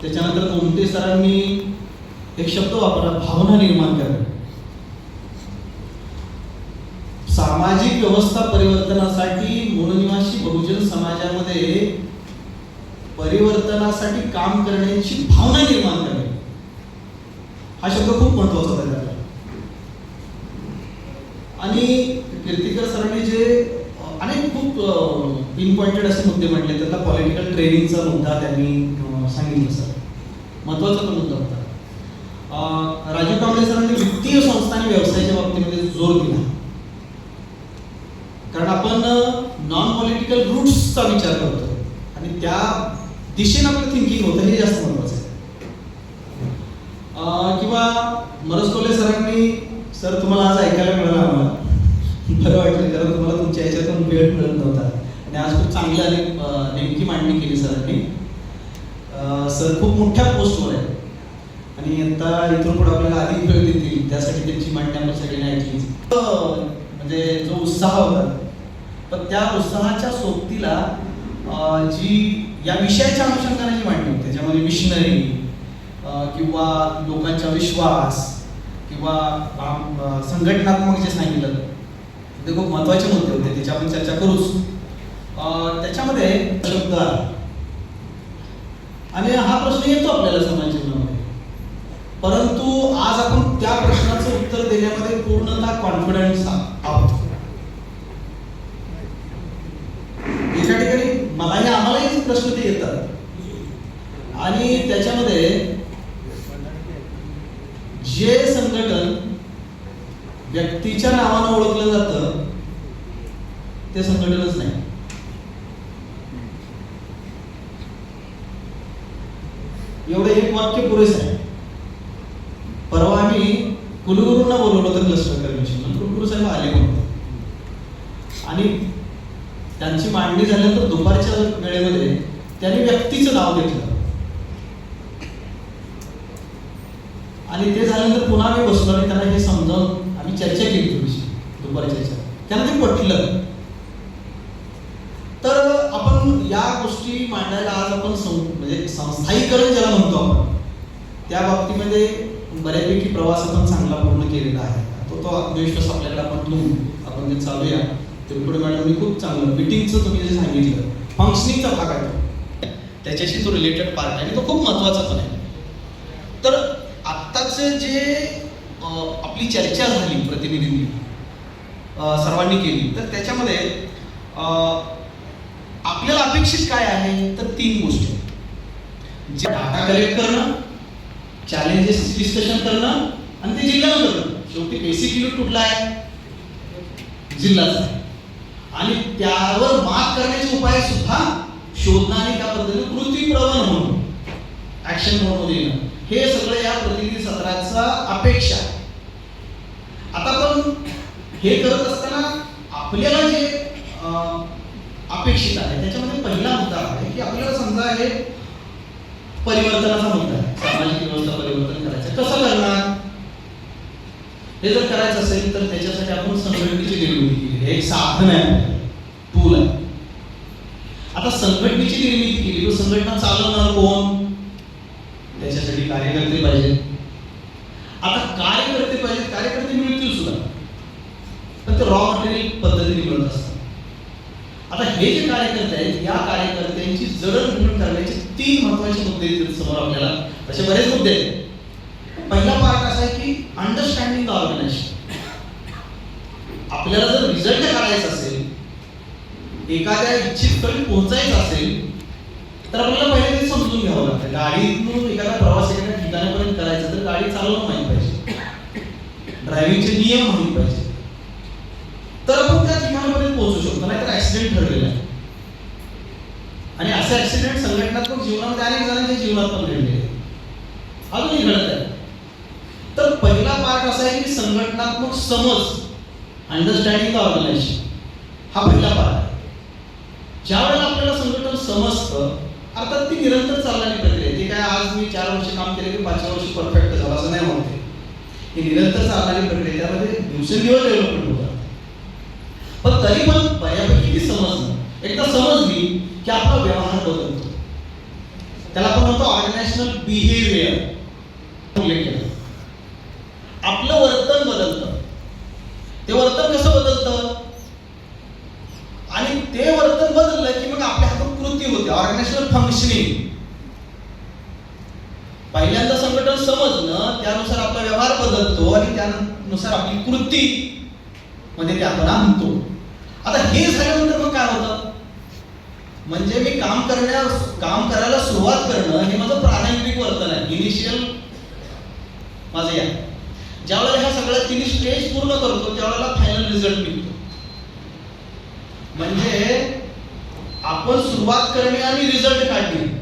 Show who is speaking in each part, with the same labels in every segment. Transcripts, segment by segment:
Speaker 1: त्याच्यानंतर कोणते सरांनी एक शब्द वापरला, भावना निर्माण करणे. सामाजिक व्यवस्था परिवर्तनासाठी मूळनिवासी बहुजन समाजामध्ये परिवर्तनासाठी काम करण्याची भावना निर्माण करणे, हा शब्द खूप महत्वाचा होता त्याला. आणि कीर्तिकर सरांनी जे अनेक खूप पिन पॉइंटेड असे मुद्दे म्हटले, त्यातला पॉलिटिकल ट्रेनिंगचा मुद्दा त्यांनी सांगितलं सर, महत्वाचा तो मुद्दा होता. राजीव कांबळे सरांनी वित्तीय संस्था आणि व्यवसायाच्या बाबतीमध्ये जोर दिला, कारण आपण नॉन पॉलिटिकल रूट्सचा विचार करतो आणि त्या दिशेने आपलं थिंकिंग होतं, हे जास्त महत्वाचं आहे. किंवा मनोज सरांनी, सर तुम्हाला आज ऐकायला मिळालं, आम्हाला बरं वाटलं, कारण तुम्हाला तुमच्या ह्याच्यातून वेळ मिळत नव्हता आणि आज खूप चांगलं आणि नेमकी मांडणी केली सरांनी. सर खूप मोठ्या पोस्टवर आहे आणि आता इथून पुढे आपल्याला अधिक वेळ देतील, त्यासाठी त्यांची मांडणी आपण सगळ्यांनी ऐकली. म्हणजे जो उत्साह होता, पण त्या उत्साहाच्या सोबतीला जी या विषयाच्या अनुषंगाने जी मांडणी होती, त्याच्यामध्ये मिशनरी किंवा लोकांचा विश्वास किंवा संघटनात्मक जे सांगितलं ते खूप महत्वाचे मुद्दे होते, त्याची आपण चर्चा करूच. त्याच्यामध्ये शब्द आणि हा प्रश्न येतो आपल्याला समाज जीवनामध्ये, परंतु आज आपण त्या प्रश्नाचं उत्तर देण्यामध्ये पूर्णतः कॉन्फिडन्स आहोत. एका ठिकाणी आम्हालाही प्रश्न ते येतात आणि त्याच्यामध्ये जे संघटन व्यक्तीच्या नावानं ओळखलं जातं ते संघटनच नाही. एवढं एक वाक्य पुरेस आहे. परवा आम्ही कुलगुरूंना बोलवलं होतं क्लस्टर कन्व्हेन्शन, कुलगुरू साहेब आले होते आणि त्यांची मांडणी झाल्यानंतर दुपारच्या वेळेमध्ये त्यांनी व्यक्तीचं नाव घेतलं आणि ते झाल्यानंतर पुन्हा आम्ही बसलो आणि त्यांना हे समजावून आम्ही चर्चा केली थोडीशी दुपारच्या चर्चा, त्यांना ते पटलं. तर आपण या गोष्टी मांडायला आज आपण म्हणजे संस्थायीकरण ज्याला म्हणतो आपण, त्या बाबतीमध्ये बऱ्यापैकी प्रवास आपण चांगला पूर्ण केलेला आहे. तो आत्मविश्वास आपल्याकडे आपण जे चालूया तिरुपती मॅडमनी खूप चांगलं मीटिंगचं तुम्ही जे सांगितलं, फंक्शनिंगचा भाग आहे त्याच्याशी तो रिलेटेड पार्ट आहे आणि तो खूप महत्वाचा पण आहे. तर आत्ताच जे आपली चर्चा झाली प्रतिनिधींनी सर्वांनी केली, तर त्याच्यामध्ये आपल्याला अपेक्षित काय आहे, तर 3 गोष्टी, जे डाटा कलेक्ट करणं, चॅलेंजेस डिस्कशन करणं आणि ते जिल्ह्यावर करणं. शेवटी बेसिक युनिट कुठला आहे, जिल्हाच आहे आणि त्यावर मात करण्याचे उपाय सुद्धा शोधणं आणि त्या पद्धतीने कृती प्रवण म्हणून ऍक्शन मोडमध्ये येणं, हे सगळं या प्रतिनिधी सत्राचा अपेक्षा. आता पण हे करत असताना आपल्याला जे अपेक्षित आहे त्याच्यामध्ये पहिला मुद्दा आहे की आपल्याला समजा हे परिवर्तनाचा मुद्दा आहे, सामाजिक व्यवस्था परिवर्तन करायचं, कसं करणार हे जर करायचं असेल तर त्याच्यासाठी आपण संघटनेची निर्मिती केली, एक साधन आहे, टूल आहे. आता संघटनेची निर्मिती केली, तो संघटना चालवणार कोण, त्याच्यासाठी कार्यकर्ते पाहिजे. आता कार्यकर्ते मिळतील सुद्धा, पण ते रॉ मटेरियल पद्धतीने मिळत असतात. आता हे जे कार्यकर्ते आहेत, या कार्यकर्त्यांची जडणघडण करण्याचे 3 महत्वाचे मुद्दे आहेत समोर आपल्याला. तसे बरेच मुद्दे आहेत. पहिला पार्ट असा आहे की अंडरस्टँडिंग द ऑर्गनायझेशन. आपल्याला जर रिझल्ट करायचा असेल, एखाद्या इच्छित स्थळी पोहोचायचं असेल, तर आपल्याला पहिले ते समजून घ्यावं लागतं. गाडीतून एखादा प्रवास एखाद्या ठिकाणापर्यंत करायचा तर गाडी चालवणं माहिती पाहिजे, ड्रायव्हिंगचे नियम माहिती पाहिजे, तर आपण त्या ठिकाणापर्यंत पोहोचू शकतो. नाही तर ऍक्सिडेंट घडलेला आहे आणि असे ऍक्सिडेंट संघटनात्मक जीवनामध्ये अनेक जणांच्या जीवनात पण घडलेले आहेत, अजूनही घडत आहे. तर पहिला पार्ट असा आहे की संघटनात्मक समज, अंडरस्टँडिंग द ऑर्गनायझेशन, हा पहिला पार्ट आहे. ज्या वेळेला आपल्याला संघटन समजतं, अर्थात ती निरंतर चालणारी प्रक्रिया आहे. ती काय आज मी 4 वर्ष काम केले की 5व्या वर्षी परफेक्ट झालं असं नाही म्हणते. ही निरंतर चालणारी प्रक्रिया, त्यामध्ये दिवसेंदिवस डेव्हलपमेंट होतात. पण तरी पण बऱ्यापैकी ती समजणं, एकदा समजली की आपला व्यवहार बदलतो. त्याला आपण म्हणतो ऑर्गनायझेशनल बिहेवियर. आपलं वर्तन बदलतं. ते वर्तन कसं बदलतं आणि ते वर्तन बदललं की मग आपल्या हातून कृती होते, ऑर्गनायझेशनल फंक्शनिंग. पहिल्यांदा संघटन समजणं, त्यानुसार आपला व्यवहार बदलतो आणि त्यानुसार आपली कृती मध्ये ते आपण आणतो. आता हे झाल्यानंतर मग काय होतं, म्हणजे मी काम करायला सुरुवात करणं हे माझं प्रारंभिक वर्तन आहे, इनिशियल माझं या. ज्यावेळेला ह्या सगळ्या तिन्ही स्टेज पूर्ण करतो त्यावेळेला फायनल रिझल्ट मिळतो. म्हणजे आपण सुरुवात करणे आणि रिझल्ट काढणे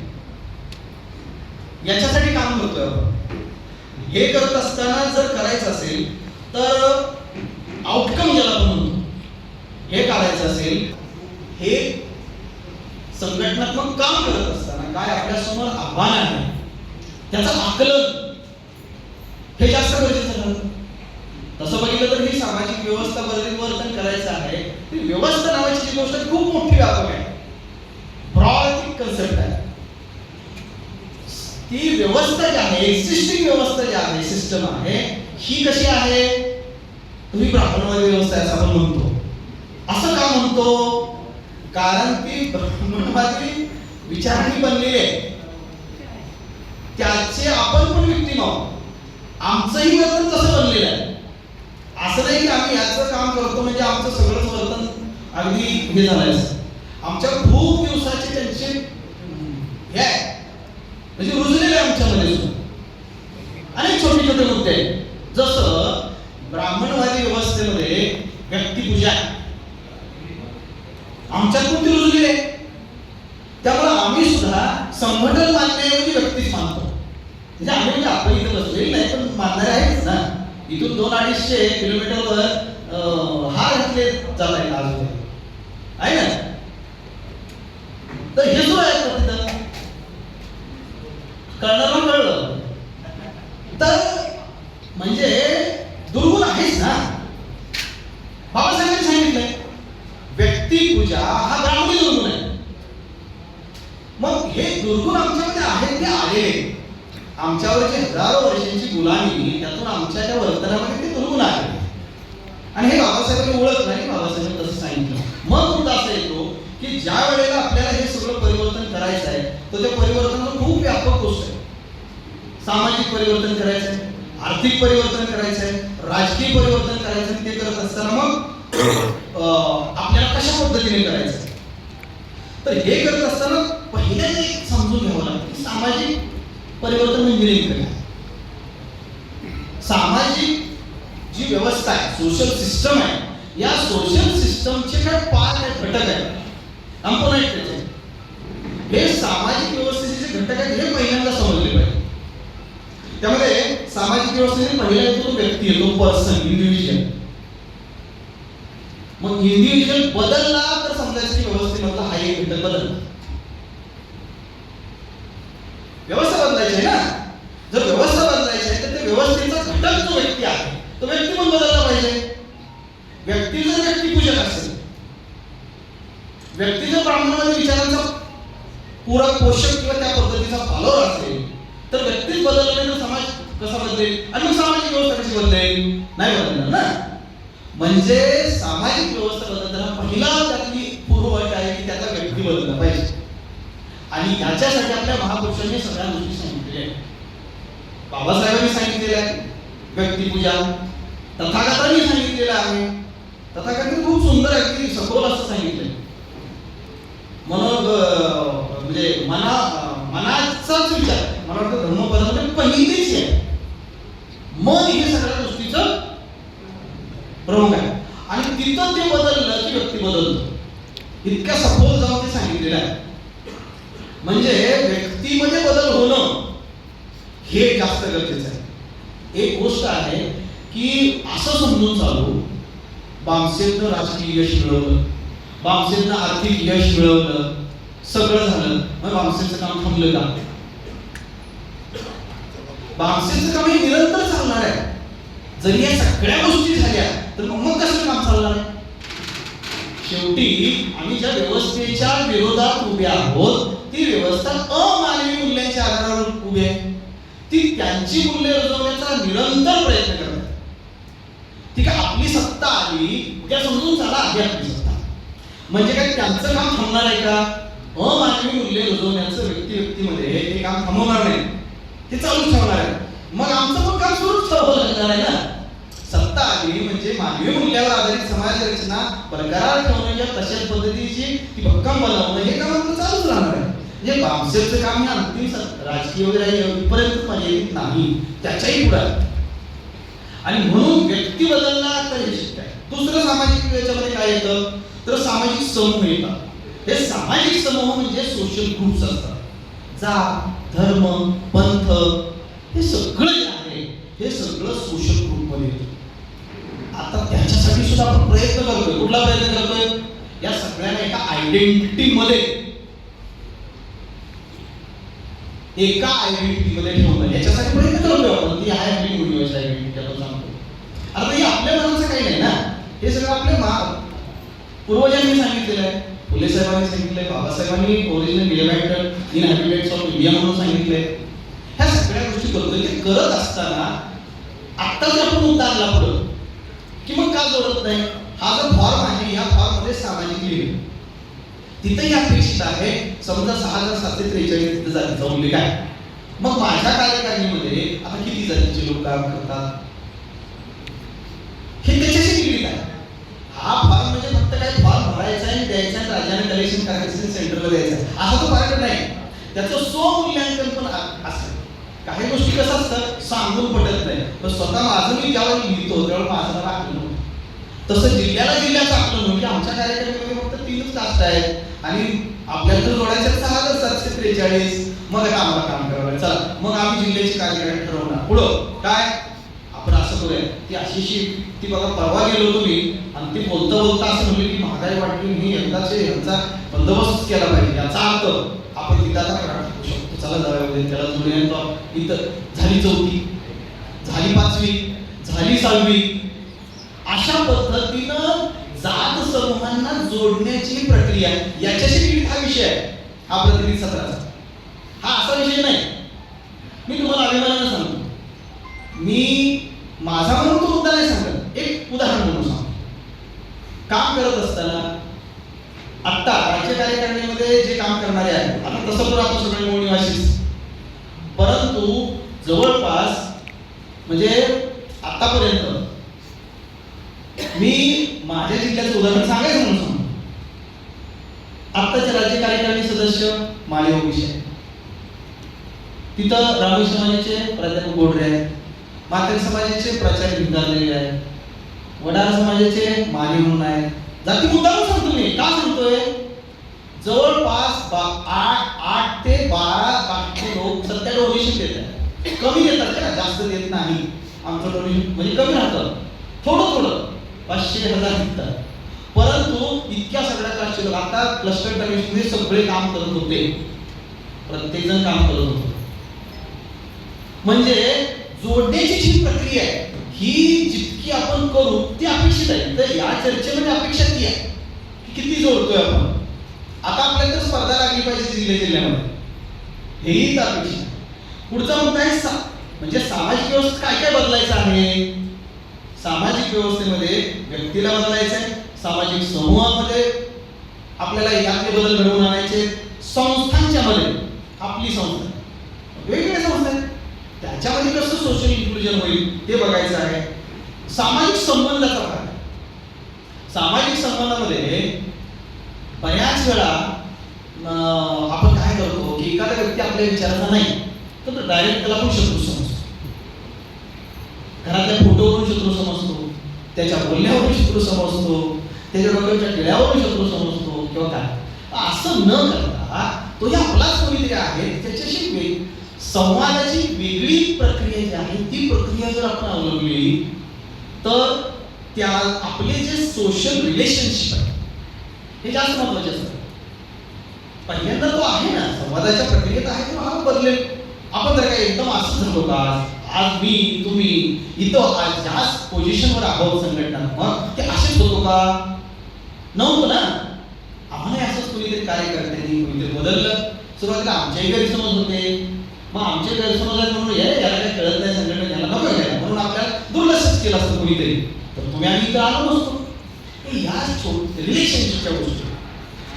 Speaker 1: याच्यासाठी काम करतोय आपण. हे करत असताना जर करायचं असेल तर आउटकम ज्याला आपण म्हणतो हे काढायचं असेल, हे संघटनात्मक काम करत असताना काय आपल्या समोर आव्हान आहे त्याचं आकलन हे जास्त गरजेचं ठरतं. तसं बघितलं तर ही सामाजिक व्यवस्था परिवर्तन करायचं आहे. ती व्यवस्था नावाची जी गोष्ट खूप मोठी व्यापक आहे, ब्रॉड कन्सेप्ट आहे. ती व्यवस्था जी आहे, एक्झिस्टिंग व्यवस्था जी आहे, सिस्टम आहे, ही कशी आहे, तुम्ही ब्राह्मणवादी व्यवस्था आहे असं आपण म्हणतो. असं का म्हणतो, कारण ती ब्राह्मणवादी विचारांनी बनलेली आहे. त्याचे आपण पण विक्टिम आहोत. आमचंही वर्तन तसं बनलेलं आहे. असं नाही की आम्ही याचं काम करतो म्हणजे आमचं सगळंच वर्तन अगदी हे झालंय. आमच्या खूप दिवसाचे त्यांचे हे आहे, म्हणजे रुजलेले आमच्यामध्ये अनेक छोटे छोटे मुद्दे आहेत. जसं ब्राह्मणवादी व्यवस्थेमध्ये व्यक्तिपूजा आमच्यात कोणती रुजलेली आहे, त्यामुळे आम्ही सुद्धा संघटन मानण्याऐवजी व्यक्तीच मानतो. म्हणजे आम्ही म्हणजे आपण इथे बसलेली नाही, पण मानणारे आहेच ना. इथून 200-250 किलोमीटरवर हार घातले जात आहेत आज आहे ना. तर हे सुद्धा आहे तिथं कळणार कळलं तर म्हणजे दुर्गुण आहेच ना. बाबासाहेबांनी सांगितलंय व्यक्तिपूजा हा ब्राह्मणी दुर्गुण आहे. मग हे दुर्गुण आमच्यामध्ये आहेत, ते आलेले आमच्यावर जे हजारो वर्षांची गुलामी, त्यातून आमच्या त्या वर्तनामध्ये ते दुर्गुण आहे. आणि हे बाबासाहेबांनी ओळख नाही, बाबासाहेबांनी तसं सांगितलं. मग मुद्दा असा येतो की ज्या वेळेला आपल्याला हे सगळं परिवर्तन करायचं आहे तर त्या परिवर्तनाचं खूप व्यापक गोष्ट आहे. सामाजिक परिवर्तन करायचं आहे, आर्थिक परिवर्तन करायचं आहे, राजकीय परिवर्तन करायचं आहे. ते करत असताना मग आपल्याला कशा पद्धतीने करायचं. तर हे करत असताना पहिल्यांदा एक समजून घ्यावं लागतं की सामाजिक परिवर्तन म्हणजे नेमकं काय. सामाजिक जी व्यवस्था आहे, सोशल सिस्टम आहे, या सोशल सिस्टमचे काय पाच घटक आहेत, कंपोनेंट त्याचे. हे सामाजिक व्यवस्थेचे जे घटक आहेत हे पहिल्यांदा समजले पाहिजे. त्यामध्ये सामाजिक व्यवस्थेने पहिला येतो व्यक्ती येतो, पर्सन, इंडिव्हिज्युअल. मग इंडिव्हिज्युअल बदलला तर समजायचं की व्यवस्थेमधला हा एक घटक बदलला. व्यवस्था बदलायची आहे ना. जर व्यवस्था बदलायची आहे तर त्या व्यवस्थेचा घटक जो व्यक्ती आहे तो व्यक्ती पण बदलला पाहिजे. व्यक्ती जर व्यक्तिपूजक असेल, व्यक्ती जर ब्राह्मणवादी विचारांचा पूरक पोषक किंवा त्या पद्धतीचा फॉलोअर असेल तर व्यक्तीच बदलला नाही तर समाज कसा बदलेल आणि मग सामाजिक व्यवस्था कशी बदलेल, नाही बदलणार ना. म्हणजे सामाजिक व्यवस्था बदलताना पहिला त्यातली पूर्वअट आहे की त्याचा व्यक्ती बदलला पाहिजे. आणि याच्यासाठी आपल्या महापुरुषांनी सगळ्या गोष्टी सांगितलेल्या आहेत. बाबासाहेबांनी सांगितलेलं आहे व्यक्तिपूजा, तथागतांनी सांगितलेलं आहे. तथागतांनी खूप सुंदर अगदी सखोल असं सांगितलंय. म्हणजे मनाचाच विचार, मला वाटतं धर्मपदामध्ये पहिलीच आहे. मन हे सगळ्या गोष्टीचं प्रमुख आहे. आणि तिथं ते बदललं की व्यक्ती बदलतो. इतक्या सखोल जाऊन ते सांगितलेलं आहे. म्हणजे व्यक्तीमध्ये बदल होणं हे जास्त गरजेचं आहे. एक गोष्ट आहे की असं समजून चालू, बामसेनं राजकीय यश मिळवलं, बामसेनं आर्थिक यश मिळवलं, सगळं झालं, मग बामसेचं काम थांबलं का? बामसेचं काम हे निरंतर चालणार आहे. जरी या सगळ्या गोष्टी झाल्या तर मग कसं काम चालणार आहे? शेवटी आम्ही ज्या व्यवस्थेच्या विरोधात उभे आहोत ती ती व्यवस्था अमानवी मूल्यांच्या आधारावर उभी आहे. ती त्यांची मूल्य रुजवण्याचा निरंतर प्रयत्न करत आहे. ती काय आपली सत्ता आली उद्या समजून चला आधी आपली सत्ता म्हणजे काय त्यांचं काम थांबणार आहे का? अमानवी मूल्य रुजवण्याचं व्यक्तीमध्ये हे काम थांबवणार नाही, ते चालूच ठेवणार आहे. मग आमचं पण काम सुरूच ठेवावं लागणार आहे ना. सत्ता आली म्हणजे मानवी मूल्यावर आधारित समाज रचना बरकरार ठेवणं या तशाच पद्धतीची ती भक्कम बनवणं हे काम आपलं चालूच राहणार आहे. म्हणजे बामसेवचं काम हे अंतिम राजकीय वगैरे पर्यंत मर्यादित नाही, त्याच्याही पुढे. आणि म्हणून व्यक्ती बदलला तर हे शक्य आहे. दुसरं सामाजिक याच्यामध्ये काय येतं तर सामाजिक समूह येतात. हे सामाजिक समूह म्हणजे सोशल ग्रुप्स असतात. जात, धर्म, पंथ हे सगळं जे आहे हे सगळं सोशल ग्रुप मध्ये येतं. आता त्याच्यासाठी सुद्धा आपण प्रयत्न करतोय. कुठला प्रयत्न करतोय? या सगळ्यांना एका आयडेंटिटी मध्ये ठेवणं याच्यासाठी प्रयत्न करतोय आपण. ती आहे आपली युनिव्हर्सल आयडेंटिटी आपण सांगतो. आता हे आपल्या मनाचं काही नाही ना, हे सगळं आपल्या पूर्वजांनी सांगितलेलं आहे. फुले साहेबांनी सांगितलंय, बाबासाहेबांनी ओरिजिनल इलेव्हेंट इनहॅबिटेट्स ऑफ इंडिया म्हणून सांगितलंय. ह्या सगळ्या गोष्टी करतोय. ते करत असताना आता जर आपण मुद्दा आणला पुढं की मग का जोडत नाही? हा जो फॉर्म आहे या फॉर्म मध्ये सामाजिक लिहिणे तिथेही अपेक्षित आहे. समजा 6743 तिथे जातीचा उल्लेख आहे. मग माझ्या कार्यकारिणीमध्ये आता किती जातीचे लोक काम करतात हे त्याच्याशी निगडीत आहे. हा फॉर्म म्हणजे फक्त काय फॉर्म भरायचा आहे, द्यायचा, राज्याने कलेक्शन करायचं, सेंटरला द्यायचा असा तो पार्ट नाही. त्याचं स्वमूल्यांकन पण असतं. काही गोष्टी कसं असतं सांगून पटत नाही, पण स्वतः माझं मी ज्यावेळी लिहितो त्यावेळी माझं मला आकलन होतं. तसं जिल्ह्याचं आकलन म्हणजे आमच्या कार्यक्रमामध्ये फक्त 3च कास्ट आहेत आणि आपल्याला तर जोडायच्या 6743. मग आता आम्हाला काम करावं. चला मग आम्ही जिल्ह्याची कार्यक्रम ठरवणार. पुढं काय आपण असं करूया. ती अशी ती बघा परवा गेलो तुम्ही आणि ती बोलता असं म्हणले की महागाई वाटली, मी यंदाचे यांचा बंदोबस्त केला पाहिजे. याचा अर्थ आपण तिथं आता टाकू शकतो. चला जाऊया त्याला जोडूया. इथं झाली 4थी, झाली 5वी, झाली 6वी. अशा पद्धतीनं जात समूहांना जोडण्याची प्रक्रिया याच्याशी निगडीत हा विषय आहे. हा प्रतिनिधी सत्राचा हा असा विषय नाही. मी तुम्हाला अभिमानानं सांगतो, मी माझा म्हणून तो मुद्दा नाही सांगत, एक उदाहरण म्हणून सांगतो. काम करत असताना आता राज्य कार्यकारिणीमध्ये जे काम करणारे आहेत, आता तसं तर आपण सगळे मूळ निवासीच, परंतु जवळपास म्हणजे आतापर्यंत मी माझ्या जिल्ह्याचं उदाहरण सांगायचं म्हणून सांगतो. आत्ताचे राज्य कार्यकारिणी सदस्य माळी ओबीसी आहे. तिथं रामोई समाजाचे प्राध्यापक गोडरे आहेत, मातंग समाजाचे प्राचार्य भिंगारलेले आहेत, वडार समाजाचे माली म्हणून आहेत. जाती मुद्दाम सांगतो मी. का सांगतोय? जवळपास 8 ते 12 काष्टी लोक सध्या डोनेशन देत आहेत. कमी देतात का, जास्त देत नाही. आमचं डोनेशन म्हणजे कमी राहतं, थोडं 500,000 निघतात. परंतु इतक्या सगळ्या काष्टी लोक आता क्लस्टर कमिशनमध्ये सगळे काम करत होते, प्रत्येक जण काम करत होते. म्हणजे जोडण्याची जी प्रक्रिया आहे ही जितकी आपण करू ती अपेक्षित आहे. तर या चर्चेमध्ये अपेक्षा ती आहे की किती जोडतोय आपण. आता आपल्याला तर स्पर्धा लागली पाहिजे जिल्ह्यामध्ये, हेही तर अपेक्षा. पुढचा मुद्दा आहे म्हणजे सामाजिक व्यवस्थेत काय काय बदलायचं आहे. सामाजिक व्यवस्थेमध्ये व्यक्तीला बदलायचं आहे, सामाजिक समूहामध्ये आपल्याला यातले बदल घडवून आणायचे, संस्थांच्या मध्ये आपली संस्था वेगवेगळ्या संस्था आहेत त्याच्यामध्ये कसं सोशल इन्क्लुजन होईल ते बघायचं आहे. सामाजिक संबंधाचा भाग. सामाजिक संबंधामध्ये बऱ्याच वेळा आपण काय करतो की एखादा व्यक्ती आपल्या विचाराचा नाही तर डायरेक्ट त्याला आपण शत्रू समजतो. घरातल्या फोटोवरून शत्रू समजतो, त्याच्या बोलण्यावरून शत्रू समजतो, त्याच्या डोक्याच्या टिळ्यावरून शत्रू समजतो किंवा काय. असं न करता तो या आपलाच कोणीतरी आहे त्याच्याशी संवादाची वेगळी प्रक्रिया जी आहे ती प्रक्रिया जर आपण अवलंबली तर त्या आपले जे सोशल रिलेशनशिप आहे हे जास्त महत्वाचे असतात. पहिल्यांदा तो आहे ना संवादाच्या प्रक्रियेत आहे तो हा बदलेल. आपण जर काय एकदम असं झालो का आज मी तुम्ही इथं आज जास्त पोझिशनवर आहोत संघटनात्मक ते असेच होतो का? नव्हतं ना. आम्हाला असंच कोणीतरी कार्यकर्त्यांनी कोणीतरी बदललं, सुरुवातीला आमच्याही गैरसमज होते. मग आमचे गैरसमज आहेत म्हणून याला काय कळत नाही, संघटना याला नको घ्यायला म्हणून आपल्याला दुर्लक्षच केलं असतं कोणीतरी, तर तुम्ही आम्ही इथं आलो नसतो. या रिलेशनशिपच्या गोष्टी.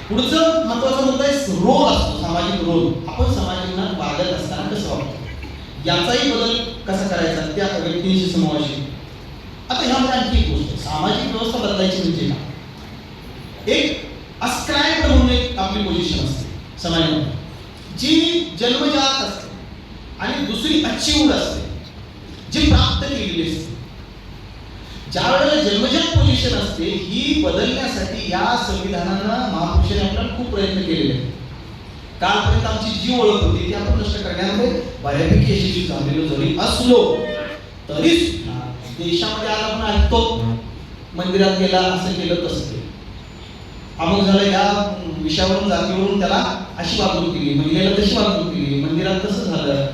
Speaker 1: पुढचं महत्वाचा मुद्दा आहे रोल असतो, सामाजिक रोल. आपण समाजात वागत असताना कसं वागतो याचाही बदल कसा करायचा त्या व्यक्तीशी समावेशी. आता ह्यामध्ये आणखी एक गोष्ट, सामाजिक व्यवस्था बदलायची म्हणजे काय? एक अस्क्राइब्ड म्हणून एक आपली पोझिशन असते समाजामध्ये, जी जन्मजात असते, आणि दुसरी अचीव्ड असते, जी प्राप्त केलेली असते. ज्या वेळेला जन्मजात पोझिशन असते ही बदलण्यासाठी या संविधानानं महापुरुषांनी आपल्याला खूप प्रयत्न केलेले आहेत. कालपर्यंत आमची जी ओळख होती ती आपण नष्ट करण्यामध्ये बऱ्यापैकी यशस्वी झालेलो जरी असलो तरी सुद्धा देशामध्ये आज आपण ऐकतो मंदिरात गेला असं केलं तसं केलं, अमुक झालं, या विषयावरून जातीवरून त्याला अशी वागणूक दिली, महिलेला तशी वागणूक दिली, मंदिरात तसं झालं.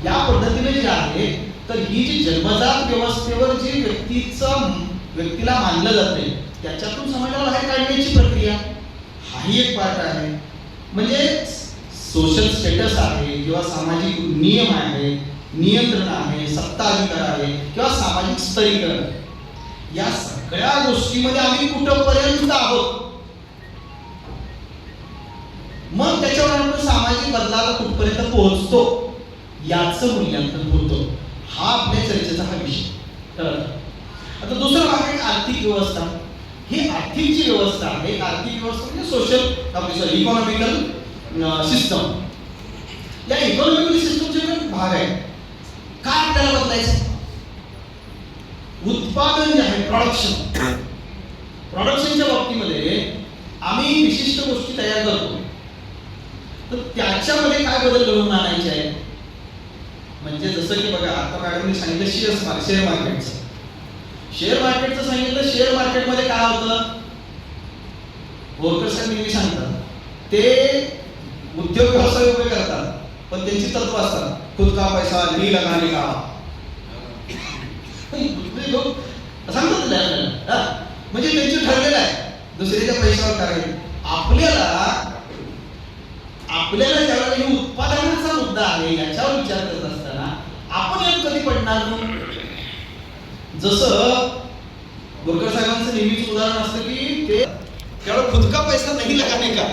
Speaker 1: या पद्धतीने जे आहे तर ही जी जन्मजात व्यवस्थेवर जी व्यक्तीला मानलं जाते त्याच्यातून समाजाला बाहेर काढण्याची प्रक्रिया हाही एक पार्ट आहे. म्हणजे सोशल स्टेटस आहे किंवा सामाजिक नियम आहे, नियंत्रण आहे, सत्ता अधिकार आहे किंवा सामाजिक स्तरीकरण, या सगळ्या गोष्टीमध्ये आम्ही कुठपर्यंत आहोत, मग त्याच्यावर आपण सामाजिक बदलाला कुठपर्यंत पोहोचतो याचं मूल्यांकन होतं. हा आपल्या चर्चेचा हा विषय. आता दुसरा भाग आहे आर्थिक व्यवस्था. ही आर्थिक जी व्यवस्था आहे, आर्थिक व्यवस्था म्हणजे सोशल इकॉनॉमिकल सिस्टम. या इकॉनॉमिकल सिस्टमचे भाग आहे. काय आपल्याला बदलायचं? उत्पादन जे आहे, प्रोडक्शनच्या बाबतीमध्ये आम्ही विशिष्ट गोष्टी तयार करतो, तर त्याच्यामध्ये काय बदल घडवून आणायचे आहे? म्हणजे जसं की बघा, आता मॅडमने सांगितलं शेअर मार्केटचं. शेअर मार्केटचं सांगितलं. शेअर मार्केटमध्ये काय होतं? वर्कर्स नेहमी सांगतात ते उद्योग व्यवसाय उभे करतात, पण त्यांची तत्व असतात, खुद का पैसा नहीं लगाने का. लोक सांगतात आपल्याला, म्हणजे त्यांचं ठरलेलं आहे दुसऱ्याच्या पैशावर करायचं. आपल्याला ज्यावेळेला हे उत्पादनाचा मुद्दा आहे याच्यावर विचार करत असताना आपण यात कधी पडणार नाही. जसं बोरकर साहेबांचं नेहमीच उदाहरण असतं की ते त्यावेळेला खुद का पैसा नाही लगाने का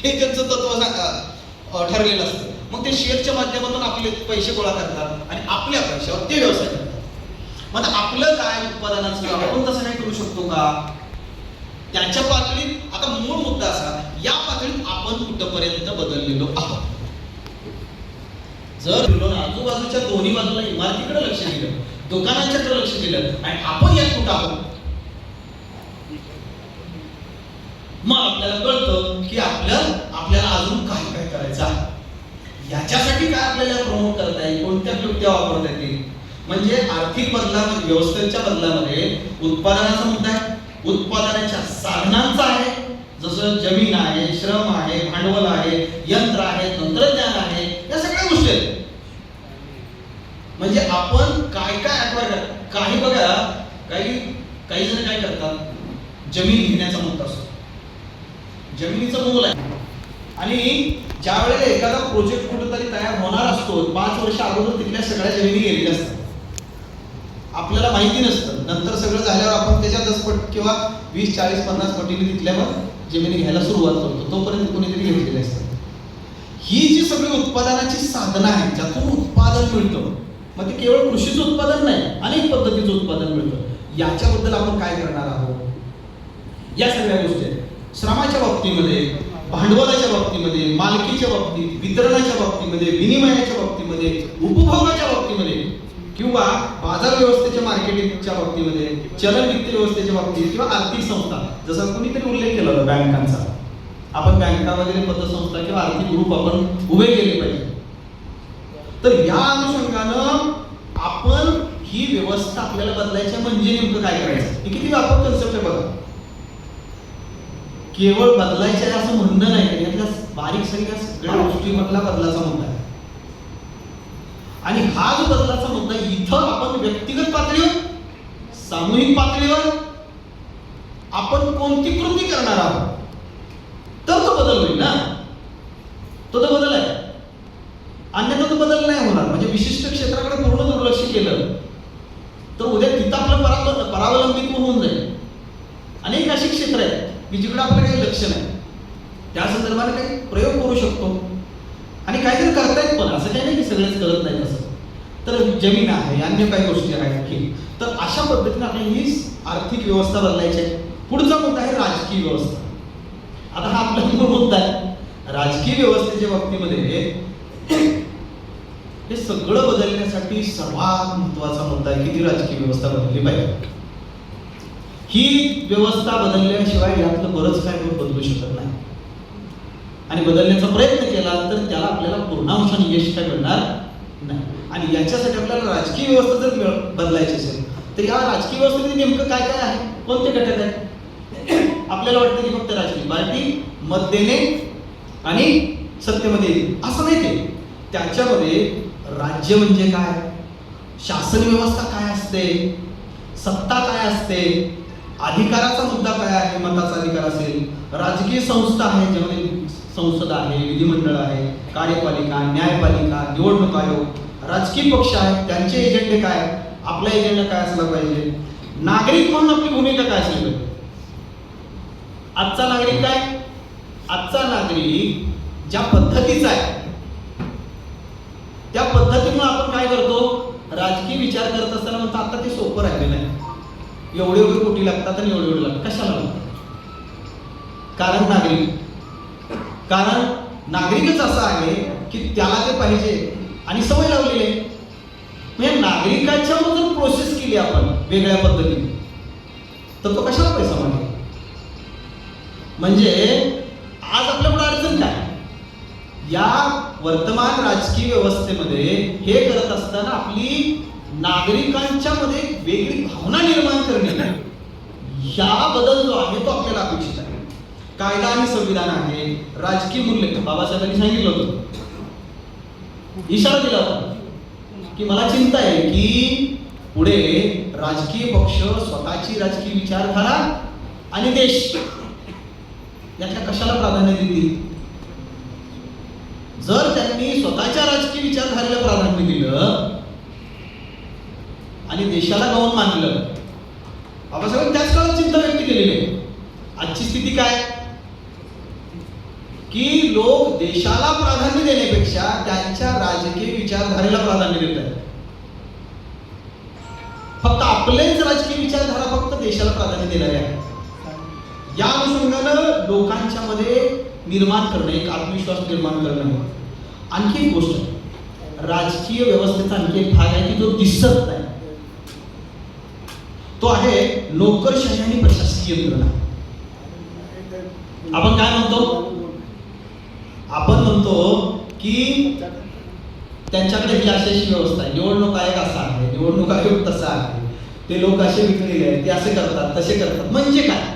Speaker 1: हे त्यांचं तत्व ठरलेलं असतं. मग ते शेअरच्या माध्यमातून आपले पैसे गोळा करतात आणि आपल्या पैशावर ते व्यवसाय करतात. मग आपलं काय उत्पादनाचं आपण तसं नाही करू शकतो का? त्याच्या पातळीत आता मूळ मुद्दा असा, या पातळीत आपण कुठपर्यंत बदललेलो आहोत. जर आजूबाजूच्या दोन्ही बाजूला इमारतीकडे लक्ष दिलं, दुकानांच्याकडे लक्ष दिलं आणि आपण यात कुठं आहोत, मग आपल्याला कळतं की आपल्याला अजून काय काय करायचं आहे. याच्यासाठी काय आपल्याला प्रमोट करता येईल, कोणत्या क्लुप्त्या वापरता येतील. म्हणजे आर्थिक बदलामध्ये, व्यवस्थेच्या बदलामध्ये उत्पादनाचा मुद्दा आहे, उत्पादनाच्या साधनांचा आहे, जसं जमीन आहे, श्रम आहे, भांडवल आहे, यंत्र आहे, तंत्रज्ञान आहे, या सगळ्या गोष्टी आहेत. म्हणजे आपण काय काय ऍक्वायर, काही बघा, काही जण काय करतात, जमीन घेण्याचा मुद्दा असतो, जमिनीचं मोल आहे, आणि ज्या वेळेला एखादा प्रोजेक्ट कुठेतरी तयार होणार असतो 5 वर्ष अगोदर तिथल्या सगळ्या जमिनी गेलेल्या असतात, आपल्याला माहिती नसतं. नंतर सगळं झाल्यावर आपण त्याच्या 10 पट किंवा 20, 40, 50 पटीने तिथल्यावर जमिनी घ्यायला सुरुवात करतो, तोपर्यंत कोणीतरी घेतलेले असतात. ही जी सगळी उत्पादनाची साधनं आहेत ज्यातून उत्पादन मिळतं, मग ते केवळ कृषीचं उत्पादन नाही, अनेक पद्धतीचं उत्पादन मिळतं. याच्याबद्दल आपण काय करणार आहोत, या सगळ्या गोष्टी आहेत. श्रमाच्या बाबतीमध्ये, भांडवलाच्या बाबतीमध्ये, मालकीच्या बाबतीत, वितरणाच्या बाबतीमध्ये, विनिमयाच्या बाबतीमध्ये, उपभोगाच्या बाबतीमध्ये, किंवा बाजार व्यवस्थेच्या मार्केटिंगच्या बाबतीमध्ये, चलन वित्त व्यवस्थेच्या बाबतीत, किंवा आर्थिक संस्था, जसा कोणीतरी उल्लेख केला होता बँकांचा, आपण बँका वगैरे पतसंस्था किंवा आर्थिक ग्रुप आपण उभे केले पाहिजे. तर या अनुषंगानं आपण ही व्यवस्था आपल्याला बदलायची म्हणजे नेमकं काय करायचं, हे किती व्यापक कन्सेप्ट आहे बघा. केवळ बदलायचे असं म्हणणं नाही, यातल्या बारीक सगळ्या गोष्टीमधला बदलाचा मुद्दा आहे. आणि हा जो बदलाचा मुद्दा इथं आपण व्यक्तिगत पातळीवर, सामूहिक पातळीवर आपण कोणती कृती करणार आहोत, तर तो बदल होईल ना. तो बदल आहे. सगळेच करत नाहीत असं, तर जमीन आहे, अन्य काही गोष्टी आहेत की. तर अशा पद्धतीने आपल्याला ही आर्थिक व्यवस्था बदलायची आहे. पुढचा मुद्दा आहे राजकीय व्यवस्था. आता हा आपला मूळ मुद्दा आहे. राजकीय व्यवस्थेच्या बाबतीमध्ये हे सगळं बदलण्यासाठी सर्वात महत्वाचा मुद्दा आहे की ती राजकीय व्यवस्था बदलली पाहिजे. ही व्यवस्था बदलल्याशिवाय यातलं बरंच काय बदलू शकत नाही. आणि बदलण्याचा प्रयत्न केला तर त्याला आपल्याला पूर्णांशाने यश काय मिळणार नाही. आणि याच्यासाठी आपल्याला राजकीय व्यवस्था जर बदलायची असेल तर या राजकीय व्यवस्थेमध्ये नेमकं काय काय आहे, कोणते घटक आहेत? आपल्याला वाटतं की फक्त राजकीय पार्टी मत देणे आणि सत्तेमध्ये येईल असं नाही. ते त्याच्यामध्ये राज्य म्हणजे काय, शासन व्यवस्था काय असते, सत्ता काय असते, अधिकाराचा मुद्दा काय आहे, मताचा अधिकार असेल, राजकीय संस्था आहे ज्यामध्ये संसद आहे, विधिमंडळ आहे, कार्यपालिका, न्यायपालिका, निवडणूक आयोग, राजकीय पक्ष आहेत त्यांचे एजेंडे काय, आपला एजेंडा काय असला पाहिजे, नागरिक म्हणून आपली भूमिका काय असली पाहिजे. आजचा नागरिक काय, आजचा नागरिक ज्या पद्धतीचा आहे त्या पद्धतीमुळे आपण काय करतो, राजकीय विचार करत असताना म्हणतो आता ते सोपं राहिलेलं आहे, एवढे एवढे कोटी लागतात आणि एवढे एवढे लागतात. कशाला लागतात? कारण नागरिकच असा आहे की त्याला ते पाहिजे आणि सवय लावलेली आहे. म्हणजे नागरिकाच्या जर प्रोसेस केली आपण वेगळ्या पद्धतीने तर तो कशाला पैसा मागेल. म्हणजे आज आपल्याकडे अडचण काय, या वर्तमान राजकीय व्यवस्थेमध्ये हे करत असताना आपली नागरिकांच्या मध्ये वेगळी भावना निर्माण करणे, या बदल जो आहे तो आपल्याला अपेक्षित आहे. कायदा आणि संविधान आहे, राजकीय मूल्य बाबासाहेबांनी सांगितलं होतं, इशारा दिला होता की मला चिंता आहे की पुढे राजकीय पक्ष स्वतःची राजकीय विचारधारा आणि देश याच्या कशाला प्राधान्य देतील. जर त्यांनी स्वतःच्या राजकीय विचारधारेला प्राधान्य दिलं आणि देशाला गौण मानलं, बाबासाहेबांनी त्याच काळात चिंता व्यक्त केलेली आहे. आजची स्थिती काय की लोक देशाला प्राधान्य देण्यापेक्षा त्यांच्या राजकीय विचारधारेला प्राधान्य देत आहेत. फक्त आपलेच राजकीय विचारधारा फक्त देशाला प्राधान्य देणारे आहे. या अनुषंगानं लोकांच्या मध्ये निर्माण करणे, एक आत्मविश्वास निर्माण करणं. आणखी एक गोष्ट, राजकीय व्यवस्थेचा आणखी एक भाग आहे की जो दिसत नाही, तो आहे नोकरशाही आणि प्रशासकीय यंत्रणा. आपण काय म्हणतो, आपण म्हणतो की त्यांच्याकडे ही अशी व्यवस्था आहे, निवडणूक आयोग असा आहे, निवडणूक आयोग तसा आहे, ते लोक असे विकलेले आहेत, ते असे करतात तसे करतात. म्हणजे काय,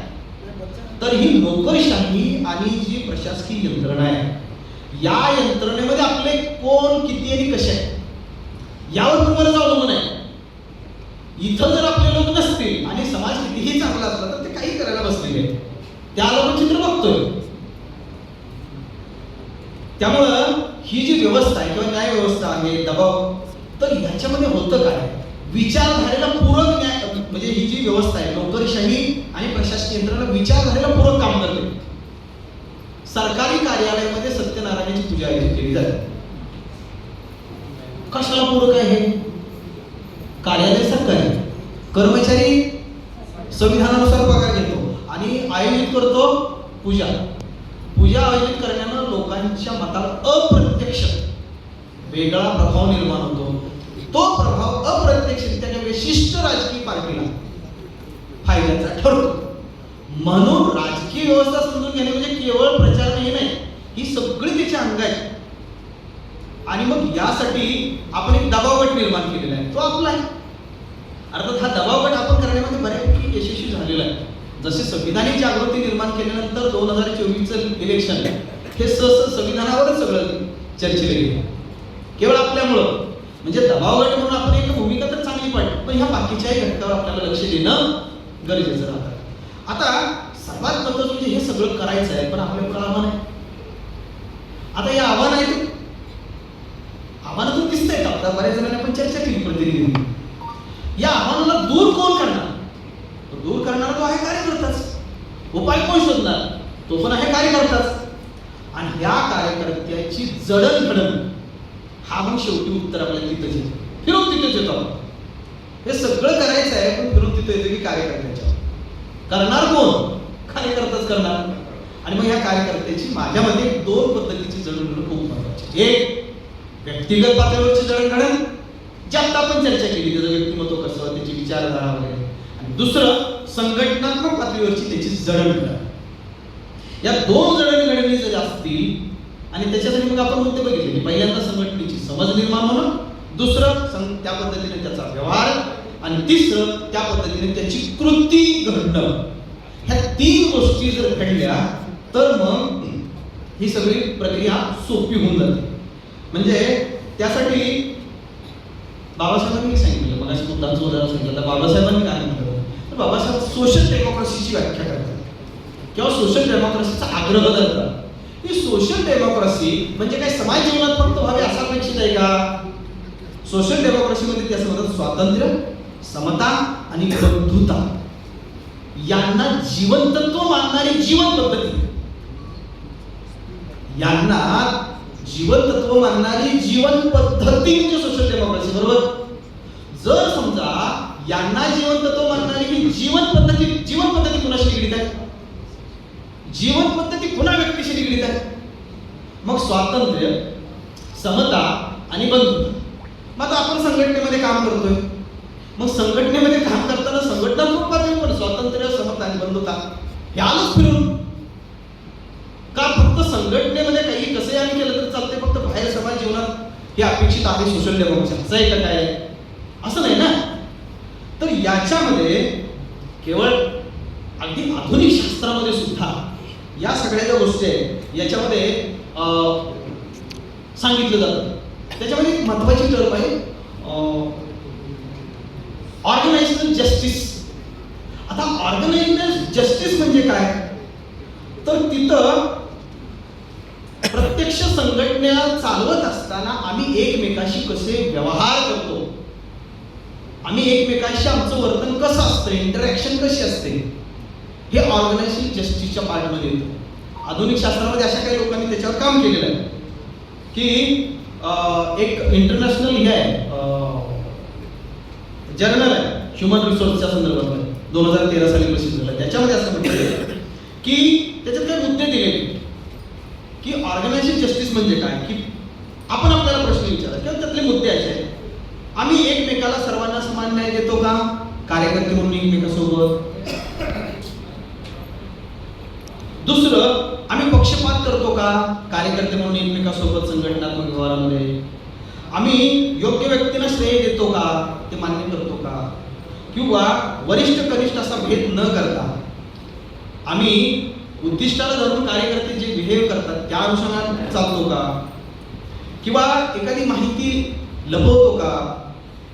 Speaker 1: तर ही नोकरशाही आणि जी प्रशासकीय यंत्रणा आहे या यंत्रणेमध्ये आपले कोण किती आणि कसे आहे यावर पण बरंच अवलंबून आहे. इथं जर आपले लोक नसतील आणि समाज कितीही चांगला असला तर ते काही करायला बसलेले आहेत, त्याला आपण चित्र बघतोय. त्यामुळं ही जी व्यवस्था आहे किंवा न्याय व्यवस्था आहे, दबाव, तर ह्याच्यामध्ये होतं काय, विचारधारेला पूरक न्याय, म्हणजे ही जी व्यवस्था आहे नोकरशाही आणि प्रशासकीय यंत्रणा विचारधारेला पूरक काम करते. सरकारी कार्यालयामध्ये सत्यनारायणाची पूजा आयोजित केली जाते. कशाला पूरक आहे, कार्यालय सरकारी, कर्मचारी संविधानानुसार पगार घेतो आणि आयोजित करतो पूजा. पूजा आयोजित करण्यानं लोकांच्या मताला अप्रत्यक्ष वेगळा प्रभाव निर्माण होतो. तो प्रभाव अप्रत्यक्षरित्या त्या विशिष्ट राजकीय पार्टीला फायद्याचा ठरतो. म्हणून राजकीय व्यवस्था समजून घेणे म्हणजे केवळ प्रचार नाही, ही सगळी त्याची अंग आहे. आणि मग यासाठी आपण एक दबावगट निर्माण केलेला आहे, तो आपला आहे. अर्थात हा दबावगट आपण करण्यामध्ये बऱ्यापैकी यशस्वी झालेला आहे. जसे संविधानिक जागृती निर्माण केल्यानंतर 2024चं इलेक्शन हे संविधानावरच सगळं चर्चेला गेलं, केवळ आपल्यामुळं. म्हणजे दबावगट म्हणून आपण एक भूमिका तर चांगली पाडली, पण ह्या बाकीच्याही घटकावर आपल्याला लक्ष देणं गरजेचं राहतं. आता सर्वात महत्त्वाचं म्हणजे हे सगळं करायचं आहे, पण आपल्याकडे आव्हान आहे. आता हे आव्हान आहे, आव्हानातून दिसतंय का, आता बऱ्याच जणांनी आपण चर्चा केली प्रतिनिधी. या आव्हानाला दूर कोण करणार, दूर करणारा तो आहे कार्यकर्ताच. उपाय कोण शोधणार, तो पण आहे कार्यकर्ताच. आणि या कार्यकर्त्याची जडणघडण हा मग शेवटी उत्तर आपल्याला तिथंच येतं, फिरून तिथंच येतो आपण. हे सगळं करायचं आहे पण फिरून तिथं येतं की कार्यकर्त्याच्या. करणार कोण? कार्यकर्ताच करणार. आणि मग ह्या कार्यकर्त्याची माझ्या मते 2 पद्धतीची जडणघडण खूप महत्वाची. एक, व्यक्तिगत पातळीवरची जडणघडण जी आता आपण चर्चा केली, त्याचं व्यक्तिमत्व कसं, त्याची विचारधारा वगैरे. आणि दुसरं, संघटनात्मक पातळीवरची त्याची जडणघडण. या 2 जडणघडणी जर असतील आणि त्याच्यासाठी मग आपण मुद्दे बघितले की पहिल्यांदा संघटनेची समज निर्माण होणं, दुसरं त्या पद्धतीने त्याचा व्यवहार, आणि तिसरं त्या पद्धतीने त्याची कृती घडणं. ह्या 3 गोष्टी जर घडल्या तर मग ही सगळी प्रक्रिया सोपी होऊन जाते. म्हणजे त्यासाठी बाबासाहेबांनी सांगितलं, मग अशी मुद्दांचं उदाहरण सांगितलं तर बाबासाहेबांनी काय म्हटलं, तर बाबासाहेब सोशल डेमोक्रेसीची व्याख्या करतात किंवा सोशल डेमोक्रेसीचा आग्रह धरतात. ही सोशल डेमोक्रेसी म्हणजे काय समाज जीवनात फक्त व्हावे असा अपेक्षित आहे का? सोशल डेमोक्रेसीमध्ये त्याचं म्हणतात स्वातंत्र्य, समता आणि बंधुता यांना जीवनतत्व मानणारी जीवन पद्धती, यांना जीवनतत्व मानणारी जीवन पद्धती म्हणजे सोशल डेमोक्रेसी. बरोबर? जर समजा यांना जीवनतत्व मानणारी ही जीवन पद्धती कुणाशी निगडीत आहे? जीवन पद्धती पुन्हा व्यक्तीशी निगडीत आहे. मग स्वातंत्र्य, समता आणि बंधुता. मग आपण संघटनेमध्ये काम करतोय, मग संघटनेमध्ये काम करताना संघटनात्मक पातळीवर स्वातंत्र्य, समता आणि बंधुता हे आलंच फिरून. का फक्त संघटनेमध्ये काही कसे आणि केलं तर चालते, फक्त बाहेर समाज जीवनात हे अपेक्षित आहे सोशल डेमोक्रेसी असं आहे का काय? असं नाही ना. तर याच्यामध्ये केवळ अगदी आधुनिक शास्त्रामध्ये सुद्धा या सगळ्या ज्या गोष्टी आहेत याच्यामध्ये सांगितलं जातं. त्याच्यामध्ये एक महत्वाची टर्म आहे ऑर्गनायझेशनल जस्टिस. आता ऑर्गनायझेशनल जस्टिस म्हणजे काय? तर तिथं प्रत्यक्ष संघटना चालवत असताना आम्ही एकमेकाशी कसे व्यवहार करतो, आम्ही एकमेकाशी आमचं वर्तन कसं असतं, इंटरॅक्शन कशी असते, हे ऑर्गनायझेशनल जस्टिसच्या पार्टमध्ये येतं. आधुनिक शास्त्रामध्ये अशा काही लोकांनी त्याच्यावर काम केलेलं आहे की एक इंटरनॅशनल हे आहे जर्नल आहे ह्युमन रिसोर्सच्या संदर्भात 2013 साली प्रसिद्ध झालं. त्याच्यामध्ये असं म्हटलं की त्याच्यात काही मुद्दे दिलेले की ऑर्गनायझेशन जस्टिस म्हणजे काय, की आपण आपल्याला प्रश्न विचारा किंवा त्यातले मुद्दे असे आहेत. आम्ही एकमेकाला सर्वांना समान न्याय देतो का कार्यकर्ते म्हणून एकमेकासोबत? दुसरं, आम्ही पक्षपात करतो का कार्यकर्ते म्हणून एकमेकासोबत संघटनात्मक व्यवहारामध्ये? आम्ही योग्य व्यक्तीला श्रेय देतो का, ते मान्य करतो का? किंवा वरिष्ठ कनिष्ठ असा भेद न करता आम्ही उद्दिष्टाला धरून कार्यकर्ते जे बिहेव करतात त्या अनुषंगाने चालतो का? किंवा एखादी माहिती लपवतो का?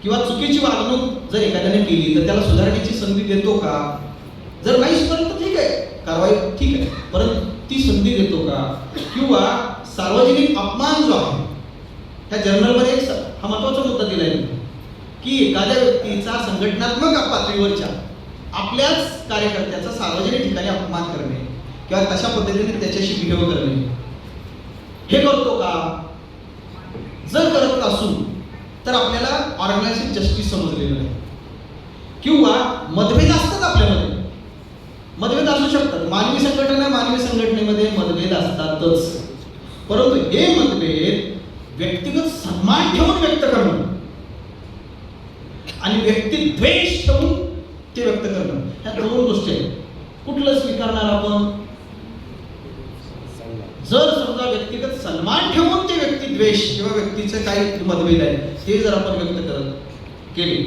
Speaker 1: किंवा चुकीची वागणूक जर एखाद्याने केली तर त्याला सुधारण्याची संधी देतो का? जर नाही सुधारलं तर ठीक आहे, कारवाई ठीक आहे, परंतु ती संधी देतो का? किंवा सार्वजनिक अपमान जो आहे, त्या जर्नलमध्ये एक हा महत्वाचा मुद्दा दिलाय की एखाद्या व्यक्तीचा संघटनात्मक पातळीवरच्या आपल्याच कार्यकर्त्याचा सार्वजनिक ठिकाणी अपमान करणे किंवा तशा पद्धतीने त्याच्याशी बिहेव करणे हे करतो का? जर करत असू तर आपल्याला ऑर्गनायझेशन जस्टिस समजलेलं नाही. किंवा मतभेद असतात आपल्यामध्ये, मतभेद असू शकतात. मानवी संघटनेमध्ये मतभेद असतातच, परंतु हे मतभेद व्यक्तिगत सन्मान ठेवून व्यक्त करणं आणि व्यक्तिद्वेष ठेवून ते व्यक्त करणं, ह्या 2 गोष्टी आहेत. कुठलं स्वीकारणार आपण? जर समजा व्यक्तिगत सन्मान ठेवून ते व्यक्तिद्वेष किंवा व्यक्तीचे काही मतभेद आहे ते जर आपण व्यक्त करत केले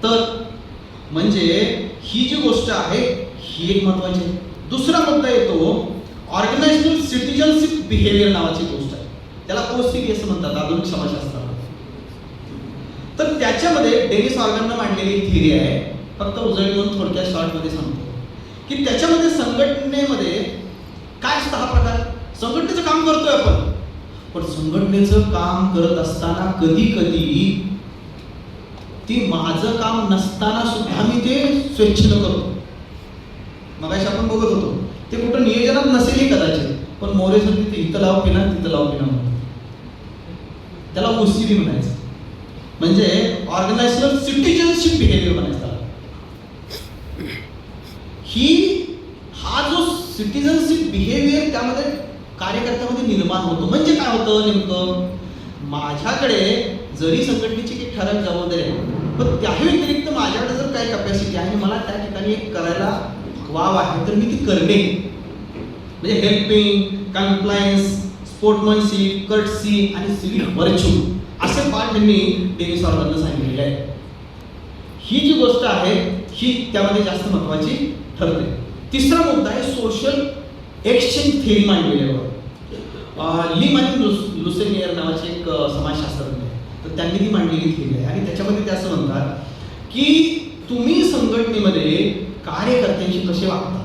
Speaker 1: तर म्हणजे ही जी गोष्ट आहे ही एक महत्वाची आहे. दुसरा मुद्दा येतो ऑर्गनायझेशनल सिटिझनशिप बिहेवियर नावाची गोष्ट आहे. त्याला OCB असं म्हणतात आधुनिक समाजशास्त्रात. तर त्याच्यामध्ये डेनिस ऑर्गननं मांडलेली थिअरी आहे, फक्त उजळणी म्हणून थोडक्यात शॉर्टमध्ये सांगतो की त्याच्यामध्ये संघटनेमध्ये काय असतं. हा प्रकार संघटनेचं काम करतोय आपण, पण संघटनेचं काम करत असताना कधी कधी ती माझं काम नसताना सुद्धा मी ते स्वेच्छेनं करतो. मगाशी आपण बघत होतो ते कुठं नियोजनात नसेलही कदाचित, पण मोरे सांगते ते इथं लाव पिना तिथं लाव पिना म्हणून. त्याला OCB म्हणायचं, म्हणजे ऑर्गनायझेशनल सिटिझनशिप बिहेवियर म्हणायचं त्याला. हा जो सिटिझनशिप बिहेवियर त्यामध्ये कार्यकर्त्यामध्ये निर्माण होतो. म्हणजे काय होतं नेमकं, माझ्याकडे जरी संघटनेची काही ठराविक जबाबदारी आहे, पण त्याही व्यतिरिक्त माझ्याकडे जर काही कॅपॅसिटी आहे आणि मला त्या ठिकाणी एक करायला वाव आहे तर मी ती करणे. म्हणजे हेल्पिंग, कम्प्लायन्स, स्पोर्टमनशिप, कर्टसी आणि सिव्हिक व्हर्च्यू असे पाठ त्यांनी डेनिस ऑर्गननं सांगितलेले आहे. ही जी गोष्ट आहे ही त्यामध्ये जास्त महत्वाची ठरते. तिसरा मुद्दा आहे सोशल एक्सचेंज थेअरी मांडलेली आहे. लिम आणि लुसेनियर नावाचे एक समाजशास्त्रज्ञ आहे, तर त्यांनी ती मांडलेली थेअरी आहे. आणि त्याच्यामध्ये ते असं म्हणतात की तुम्ही संघटनेमध्ये कार्यकर्त्यांशी कसे वागता,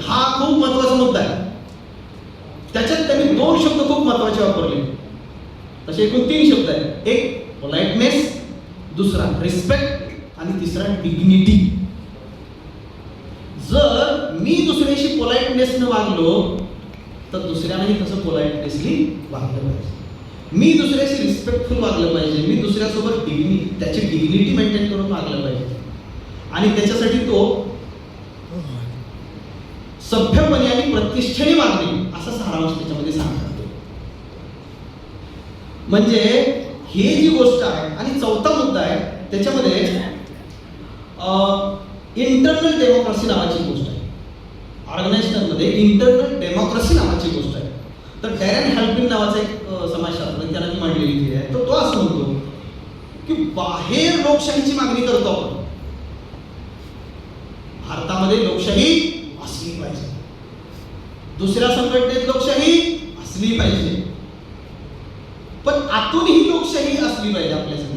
Speaker 1: हा खूप महत्वाचा मुद्दा आहे. त्याच्यात त्यांनी 2 शब्द खूप महत्वाचे वापरले. तसे एकूण 3 शब्द आहेत. एक पोलाइटनेस, दुसरा रिस्पेक्ट आणि तिसरा डिग्निटी. जर मी दुसऱ्याशी पोलाइटनेसनं वागलो तर दुसऱ्यालाही तसं पोलाइटनेसली वागलं पाहिजे. मी दुसऱ्याशी रिस्पेक्टफुल वागलं पाहिजे. मी दुसऱ्यासोबत त्याची डिग्निटी मेंटेन करून वागलं पाहिजे. आणि त्याच्यासाठी तो सभ्यपणे आणि प्रतिष्ठेने वागणे असा सारांश त्याच्यामध्ये सांगतात. म्हणजे हे जी गोष्ट आहे. आणि चौथा मुद्दा आहे त्याच्यामध्ये इंटरनल डेमोक्रेसी नावाची गोष्ट आहे. ऑर्गनायझेशनमध्ये इंटरनल डेमोक्रेसी नावाची गोष्ट आहे. तर डॅरेन हॅल्पिन नावाचा एक समाजशास्त्रज्ञ त्याला ती मांडलेली थेअरी आहे. तो असं म्हणतो की बाहेर लोकशाहीची मागणी करतो आपण, भारतामध्ये लोकशाही असली पाहिजे, दुसऱ्या संघटनेत लोकशाही असली पाहिजे, पण आतूनही लोकशाही असली पाहिजे आपल्या सगळ्या.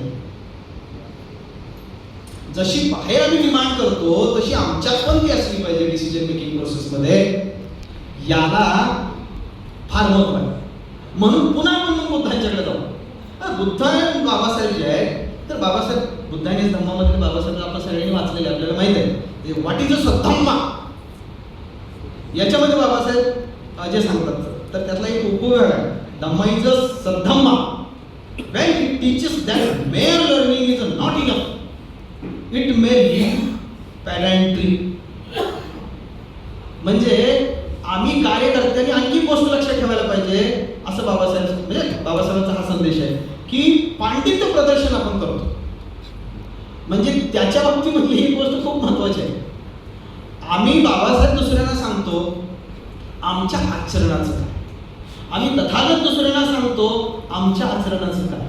Speaker 1: जशी बाहेर आम्ही डिमांड करतो तशी आमच्यात पण ती असली पाहिजे डिसिजन मेकिंग प्रोसेस मध्ये. याला फार महत्व आहे. म्हणून पुन्हा आपण बुद्धांच्याकडे जाऊ. बुद्ध बाबासाहेब जे आहेत, तर बाबासाहेब बुद्धांनी धम्मामध्ये बाबासाहेब आपण सगळ्यांनी वाचलेले आपल्याला माहित आहे. व्हॉट इज अ सद्धम्मा, याच्यामध्ये बाबासाहेब जे सांगतात तर त्यातला एक उपयोग आहे. Dhamma is a saddhamma when it teaches that mere learning is not enough, it may lead pedantry. म्हणजे आम्ही कार्यकर्त्यांनी आणखी गोष्ट लक्षात ठेवायला पाहिजे असं बाबासाहेब म्हणजे बाबासाहेबांचा हा संदेश आहे की पांडित्य प्रदर्शन आपण करतो. म्हणजे त्याच्या बाबतीमधली ही गोष्ट खूप महत्वाची आहे. आम्ही बाबासाहेब दुसऱ्यांना सांगतो आमच्या आचरणाचं काय, आम्ही तथागत दुसऱ्यांना सांगतो आमच्या आचरणाचं काय,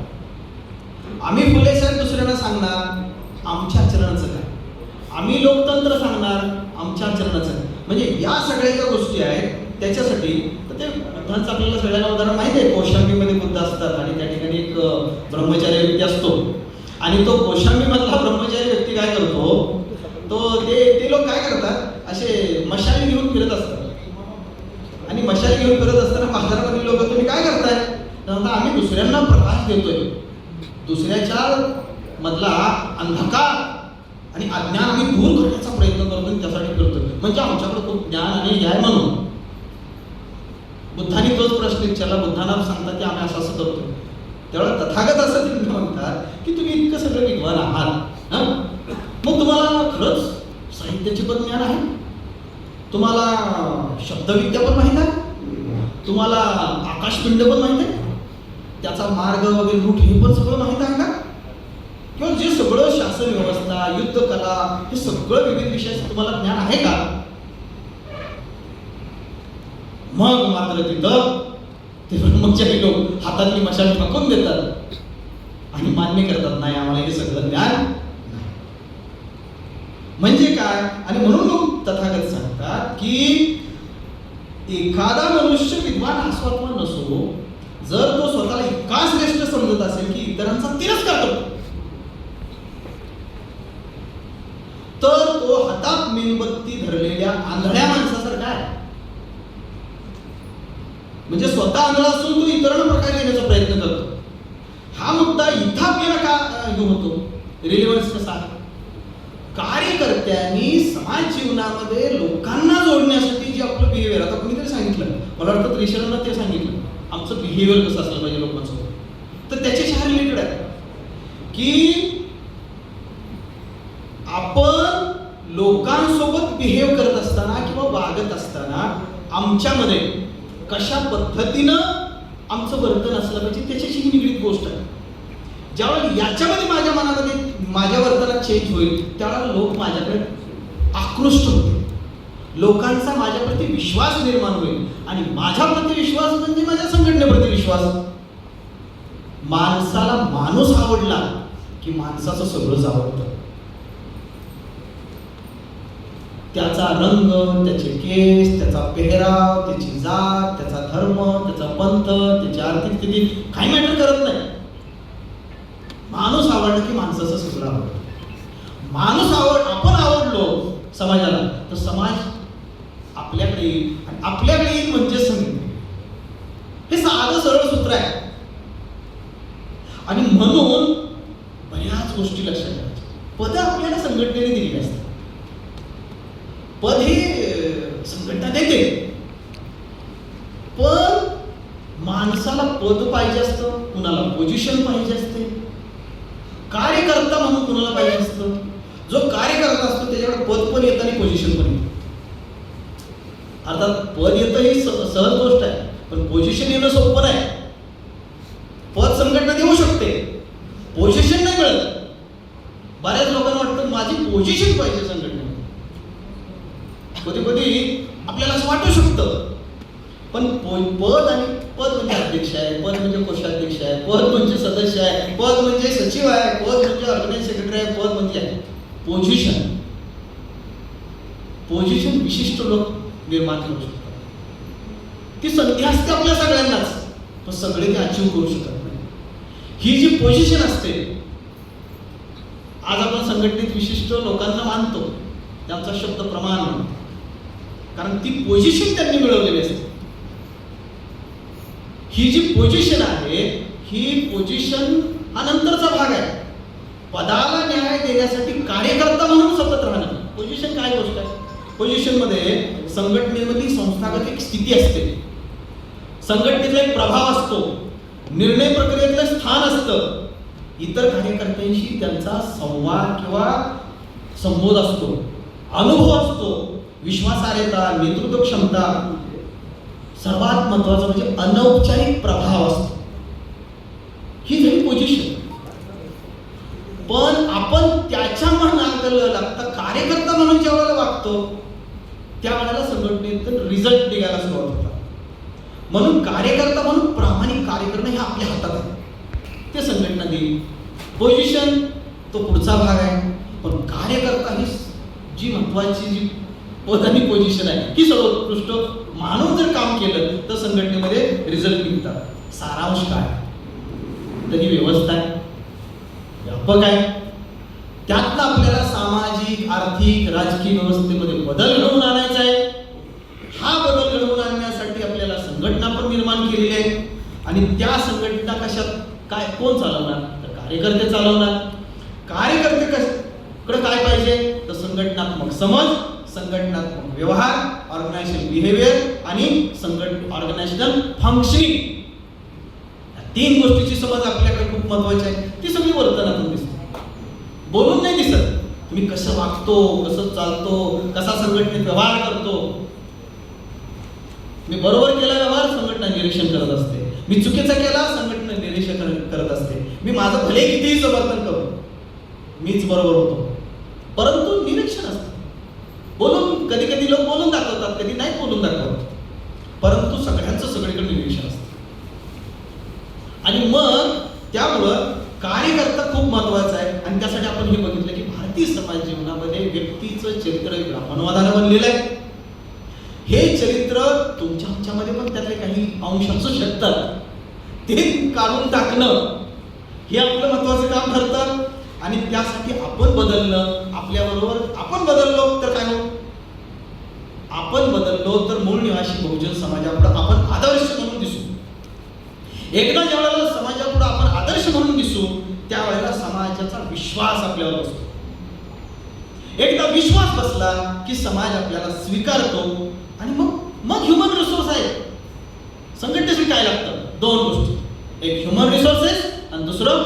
Speaker 1: आम्ही फुले साहेब दुसऱ्यांना सांगणार आमच्या आचरणाचं काय, आम्ही लोकतंत्र सांगणार आमच्या आचरणाचं काय. म्हणजे या सगळ्या ज्या गोष्टी आहेत त्याच्यासाठी ते बुद्धांचं आपल्याला सगळ्यांना उदाहरण माहिती आहे. कौशांबीमध्ये बुद्ध असतात आणि त्या ठिकाणी एक ब्रह्मचारी व्यक्ती असतो आणि तो कौशांबीमधला ब्रह्मचारी व्यक्ती काय करतो, तो ते लोक काय करतात, असे मशाली घेऊन फिरत असतात. आणि मशाली घेऊन फिरत असताना बाजारामधील लोक तुम्ही काय करताय, तर आम्ही दुसऱ्यांना प्रकाश देतोय, दुसऱ्याच्या मधला अंधकार आणि अज्ञान आम्ही दूर करण्याचा प्रयत्न करतोय, त्यासाठी करतोय. म्हणजे आमच्याकडे खूप ज्ञान आणि न्याय म्हणून बुद्धांनी तोच प्रश्न विचारला. बुद्धांना सांगतात की आम्ही असं असं करतोय. तेव्हा तथागत असं ते म्हणतात की तुम्ही इतकं सगळं विद्वान आहात, मग तुम्हाला खरंच साहित्याचे पण ज्ञान आहे, तुम्हाला शब्दविद्या पण माहीत आहे, तुम्हाला आकाशपिंड पण माहीत आहे, त्याचा मार्ग वगैरे रूट हे पण सगळं माहीत आहे का, किंवा जे सगळं शासन व्यवस्था, युद्ध कला हे सगळं विविध विषयाचं तुम्हाला ज्ञान आहे का. मग मात्र तिथं ते ब्रह्मचारी लोक हातातली मशाल टाकून देतात आणि मान्य करतात नाही आम्हाला हे सगळं ज्ञान नाही. म्हणजे काय, आणि म्हणून लोक तथागत सांगतात की एखादा मनुष्य विद्वान असो अथवा नसो, जर तो स्वतःला इतका श्रेष्ठ समजत असेल की इतरांचा तिरस्कार करतो, तर तो हातात मेणबत्ती धरलेल्या आंधळ्या माणसासारखा आहे. म्हणजे स्वतः आंधळा असून तो इतरांना प्रकाश देण्याचा प्रयत्न करतो. हा मुद्दा इथं आपल्याला का घेऊन होतो, रिलेव्हन्स कसा आहे. कार्यकर्त्यांनी समाज जीवनामध्ये लोकांना जोडण्यासाठी जे आपलं बिहेवियर, आता कोणीतरी सांगितलं, मला वाटतं त्रिशरणला ते सांगितलं आमचं बिहेवियर कसं असलं पाहिजे लोकांसोबत, तर त्याच्याशी हा रिलेटेड आहे की आपण लोकांसोबत बिहेव करत असताना किंवा वागत असताना आमच्यामध्ये कशा पद्धतीनं आमचं वर्तन असलं पाहिजे त्याच्याशी ही निगडीत गोष्ट आहे. ज्यावेळेला याच्यामध्ये माझ्या मनामध्ये माझ्या वर्तनात चेंज होईल त्यावेळेला लोक माझ्याकडे आकृष्ट होतील, लोकांचा माझ्याप्रती विश्वास निर्माण होईल आणि माझ्याप्रती विश्वास म्हणजे माझ्या संघटनेप्रती विश्वास. माणसाला माणूस आवडला की माणसाचं सगळंच आवडतं. त्याचा रंग, त्याचे केस, त्याचा पेहराव, त्याची जात, त्याचा धर्म, त्याचा पंथ, त्याची आर्थिक स्थिती काही मॅटर करत नाही. माणूस आवडला की माणसाचं सगळं आवडतं. आपण आवडलो समाजाला तर समाज आपल्याकडे येईल आणि आपल्याकडे येईल म्हणजे संघटना. हे साधं सरळ सूत्र आहे आणि म्हणून बऱ्याच गोष्टी लक्षात ठेवायच्या. पदं आपल्याला संघटनेने दिलेली असतात. पद हे संघटना देते, पण माणसाला पद पाहिजे असतं, कुणाला पोझिशन पाहिजे असते, कार्यकर्ता म्हणून कुणाला पाहिजे असतं. जो कार्यकर्ता असतो त्याच्याकडे पद पण येतं आणि पोझिशन पण येतं. अर्थात पद येतं ही सहज गोष्ट आहे, पण पोझिशन येणं सोपं नाही. पद संघटना देऊ शकते, पोझिशन नाही मिळत. बऱ्याच लोकांना वाटतं माझी पोझिशन पाहिजे संघटनेमध्ये. कधी कधी आपल्याला असं वाटू शकतं, पण पद आणि पद म्हणजे अध्यक्ष आहे, पद म्हणजे कोषाध्यक्ष आहे, पद म्हणजे सदस्य आहे, पद म्हणजे सचिव आहे, पद म्हणजे ऑर्गनाइज सेक्रेटरी आहे, पद म्हणजे पोझिशन. पोझिशन विशिष्ट लोक निर्माण करू शकतात. ती संधी असते आपल्या सगळ्यांनाच, पण सगळे ते अचीव करू शकत नाही. ही जी पोझिशन असते, आज आपण संघटनेत विशिष्ट लोकांना मानतो, त्यांचा शब्द प्रमाण म्हणतो, कारण ती पोझिशन त्यांनी मिळवलेली असते. ही जी पोझिशन आहे, ही पोझिशन हा नंतरचा भाग आहे. पदाला न्याय देण्यासाठी कार्यकर्ता म्हणून सतत राहणं. पोझिशन काय गोष्ट आहे? पोझिशन मध्ये संघटनेमध्ये संस्थागत एक स्थिती असते, संघटनेचा एक प्रभाव असतो, निर्णय प्रक्रियेतलं स्थान असतं, इतर कार्यकर्त्यांशी त्यांचा संवाद किंवा संबोध असतो, अनुभव असतो, विश्वासार्हता, नेतृत्व क्षमता, सर्वात महत्वाचं म्हणजे अनौपचारिक प्रभाव असतो. ही झाली पोझिशन. पण आपण त्याच्या मागे लागता कार्यकर्ता म्हणून ज्या वेळेला वागतो त्यावेळेला संघटनेत रिझल्ट निघायला सुरुवात होतात. म्हणून कार्यकर्ता म्हणून प्रामाणिक कार्य करणं हे आपल्या हातात आहे, ते संघटना देईल. पोझिशन तो पुढचा भाग आहे, पण कार्यकर्ता ही जी महत्वाची जी पद आणि पोझिशन आहे ही सर्वोत्कृष्ट मानून जर काम केलं तर संघटनेमध्ये रिझल्ट निघतात. सारांश काय? तर ही व्यवस्था आहे, व्यापक आहे. त्यातनं आपल्याला सामाजिक, आर्थिक, राजकीय व्यवस्थेमध्ये बदल घडवून आणायचा आहे. हा बदल घडवून आणण्यासाठी आपल्याला संघटना पण निर्माण केलेली आहे आणि त्या संघटना कशात काय कोण चालवणार? तर कार्यकर्ते चालवणार. कार्यकर्ते काय पाहिजे? तर संघटनात्मक समज, संघटनात्मक व्यवहार, ऑर्गनायझेशन बिहेवियर आणि ऑर्गनायझेशनल फंक्शनिंग. तीन गोष्टीची समज आपल्याकडे खूप महत्वाची आहे. ती सगळी वर्तनातून दिसते, बोलून नाही दिसत. तुम्ही कसं वागतो, कसं चालतो, कसा संघटनेत व्यवहार करतो. मी बरोबर केला व्यवहार, संघटना निरीक्षण करत असते. मी चुकीचा केला, संघटना निरीक्षण करत असते. मी माझं भले कितीही समर्थन करू, मीच बरोबर होतो, परंतु निरीक्षण असतं. बोलून कधी कधी लोक बोलून दाखवतात, कधी नाही बोलून दाखवतात, परंतु सगळ्यांचं सगळीकडे निरीक्षण असतं. आणि मग त्यामुळं कार्यकर्ता खूप महत्वाचा आहे. आणि त्यासाठी आपण हे बघितलं की भारतीय समाज जीवनामध्ये व्यक्तीचं चरित्र ब्राह्मणवादाला बनलेलं आहे. हे चरित्र तुमच्या आमच्यामध्ये पण त्यातले काही अंश असू शकतात, ते काढून टाकणं हे आपलं महत्वाचं काम ठरतं. आणि त्यासाठी आपण बदलणं, आपल्याबरोबर आपण बदललो तर काय हो, आपण बदललो तर मूळ निवासी बहुजन समाजापुढे आपण आदर्श म्हणून दिसू. एकदा ज्या वेळेला समाजापुढे आपण आदर्श म्हणून दिसू त्यावेळेला समाजाचा विश्वास आपल्यावर बसतो. एकदा विश्वास बसला की समाज आपल्याला स्वीकारतो आणि मग ह्युमन रिसोर्स आहे, संघटनेसाठी काय लागतं? दोन गोष्टी, एक ह्युमन रिसोर्सेस आणि दुसरं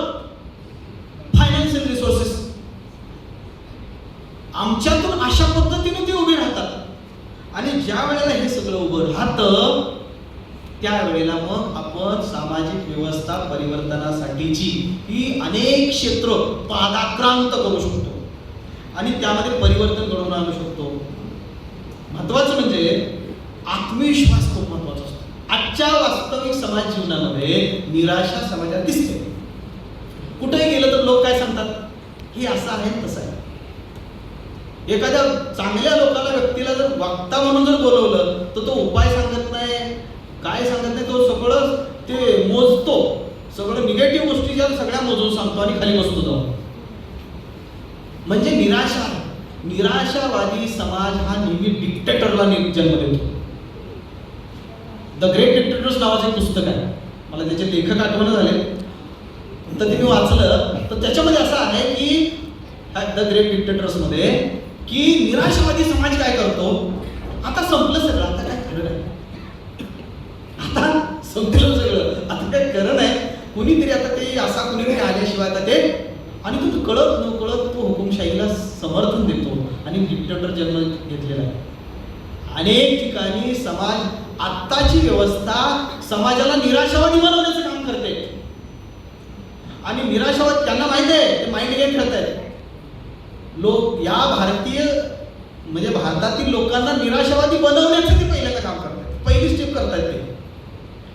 Speaker 1: फायनान्शियल रिसोर्सेस. आमच्यातून अशा पद्धतीने ते उभे राहतात आणि ज्या वेळेला हे सगळं उभं राहतं त्यावेळेला मग आपण सामाजिक व्यवस्था परिवर्तनासाठीची ही अनेक क्षेत्र पादाक्रांत करू शकतो आणि त्यामध्ये परिवर्तन घडवून आणू शकतो. महत्वाचं म्हणजे आत्मविश्वास खूप महत्वाचा असतो. आजच्या वास्तविक समाज जीवनामध्ये निराशा समाजात दिसते. कुठेही गेलं तर लोक काय सांगतात, हे असं आहे तसं आहे. एखाद्या चांगल्या लोकाला व्यक्तीला जर वक्ता म्हणून जर बोलवलं तर तो उपाय सांगत नाही, काय सांगत नाही, तो सगळं ते मोजतो, सगळं निगेटिव्ह गोष्टी ज्या सगळ्या मोजून सांगतो आणि खाली बसतो जाऊन. म्हणजे निराशा, निराशावादी समाज हा नेहमी डिक्टेटरला जन्म देतो. द ग्रेट डिक्टेटर्स नावाचं एक पुस्तक आहे, मला त्याचे लेखक आठवण झाले, तर ते मी वाचलं. तर त्याच्यामध्ये असं आहे की द ग्रेट डिक्टेटर्स मध्ये की निराशावादी समाज काय करतो, आता संपलं सगळं, आता काय खरं नाही, आता संपलं सगळं, आता काय खरं नाही, कुणीतरी आता ते असा कुणीतरी आल्याशिवाय आता ते, आणि तो कळत न कळत तो हुकुमशाहीला समर्थन देतो आणि डिक्टेटर जन्म घेतलेला आहे. अनेक ठिकाणी समाज आत्ताची व्यवस्था समाजाला निराशावादी बनवण्याचं काम करते आणि निराशावादी त्यांना माहिती आहे ते माइंड गेम खेळत आहेत. लोक या भारतीय म्हणजे भारतातील लोकांना निराशावादी बनवण्याचं ते पहिल्यांदा काम करतात, पहिली स्टेप करतात ते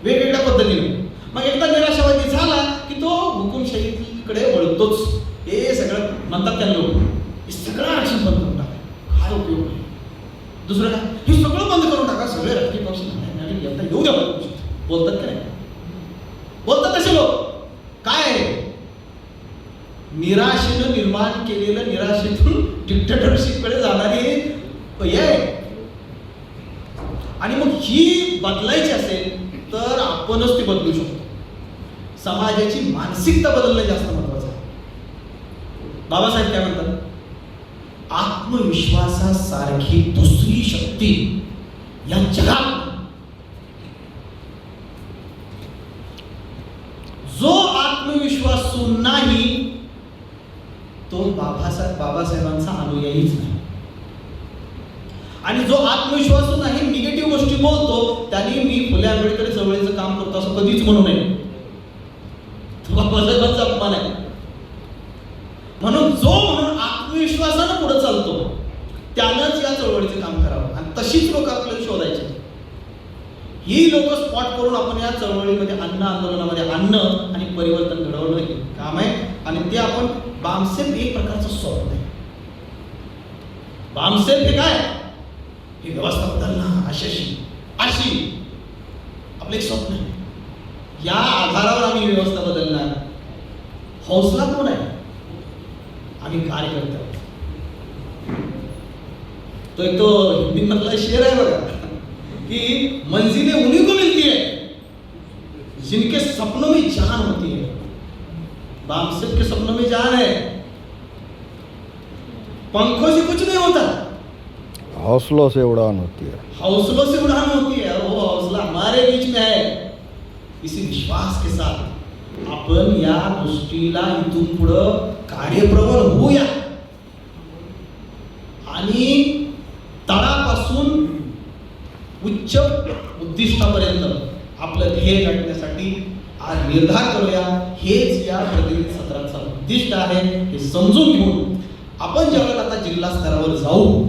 Speaker 1: वेगवेगळ्या पद्धतीने. मग एकदा निराशावादी झाला की तो हुकुमशाहीकडे वळतोच. हे सगळं म्हणतात त्या लोक, हे सगळं आरक्षण बंद करून टाका, काय उपयोग नाही. दुसरं काय, हे सगळं बंद करून टाका, सगळे राजकीय पक्ष एकदा येऊ द्या, बोलतात का नाही, बोलतात तसे लोक. काय निराशेनं निर्माण केलेलं, निराशेतून डिक्टेटरशिपकडे जाणारी आहे. आणि मग ही बदलायची असेल तर आपणच ती बदलू शकतो. समाजाची मानसिकता बदलणं जास्त महत्वाचं आहे. बाबासाहेब काय म्हणतात, आत्मविश्वासासारखी दुसरी शक्ती या जगात, जो आत्मविश्वासू नाही तो बाबासाहेबांचा अनुयायीच नाही. आणि जो आत्मविश्वासू नाही, निगेटिव्ह गोष्टी बोलतो, त्यांनी मी फुले आंबेडकर चळवळीचं काम करतो असं कधीच म्हणू नये. तो बाबासाहेबांचा अपमान आहे. म्हणून जो म्हणून आत्मविश्वासानं पुढे चालतो त्यानंच या चळवळीचं काम करावं आणि तशीच लोक आपल्याला शोधायची. ही लोक स्पॉट करून आपण या चळवळीमध्ये आंदोलनामध्ये आणणं आणि परिवर्तन घडवणं हे काम आहे. आणि ते आपण बामसेफ एक प्रकारचं स्वप्न आहे. बामसेफ हे काय, ही व्यवस्था बदलणं, अशी आपलं एक स्वप्न आहे. या आधारावर आम्ही व्यवस्था बदलणार. हौसला कोण आहे, आम्ही कार्यकर्ते आहोत. तो एक तो हिंदी मधला शेर आहे बघा कि मंजिलें उन्हीं को मिलती है जिनके सपनों में जान होती है. बामसेफ के सपनों में जान है, पंखों से कुछ नहीं होता,
Speaker 2: हौसलों से उड़ान होती है.
Speaker 1: हौसलों से उड़ान होती है. और वो हौसला हमारे बीच में है. इसी विश्वास के साथ आपण या गोष्टीला इथून पुढं कार्यप्रवण होऊया आणि तळापासून उच्च उद्दिष्टापर्यंत आपलं ध्येय गाठण्यासाठी आज निर्धार करूया. हेच या प्रतिनिधी सत्राचं उद्दिष्ट आहे. हे समजून घेऊन आपण ज्यावेळेला आता जिल्हा स्तरावर जाऊ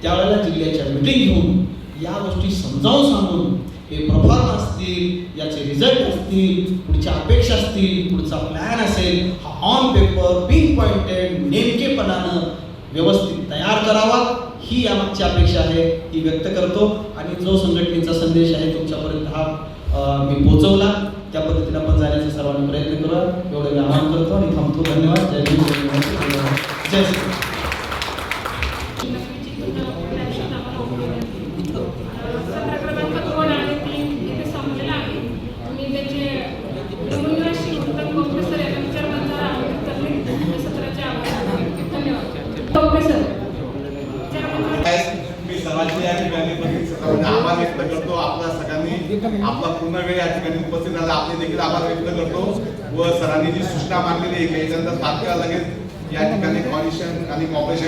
Speaker 1: त्यावेळेला जिल्ह्याच्या मीटिंग घेऊन या गोष्टी समजावून सांगून हे परफॉर्म असतील, याचे रिझल्ट असतील, पुढच्या अपेक्षा असतील, पुढचा प्लॅन असेल, हा ऑन पेपर पिन पॉइंटेड नेमकेपणानं व्यवस्थित तयार करावा ही यामागची अपेक्षा आहे, ती व्यक्त करतो. आणि जो संघटनेचा संदेश आहे तुमच्यापर्यंत हा मी पोहोचवला, त्या पद्धतीने आपण जाण्याचा सर्वांनी प्रयत्न करूया एवढं मी आवाहन करतो आणि थांबतो. धन्यवाद. जय हिंद, जय श्री.
Speaker 3: मी समाजसेवा आभार व्यक्त करतो. आपला सगळ्यांनी आपला पूर्ण वेळ या ठिकाणी उपस्थित राहिला. आपले देखील आभार व्यक्त करतो व सरांनी जी सूचना मांडलेली आहे की याच्यानंतर तात्काळ लगेच या ठिकाणी कॉलिशन आणि कॉर्पोरेशन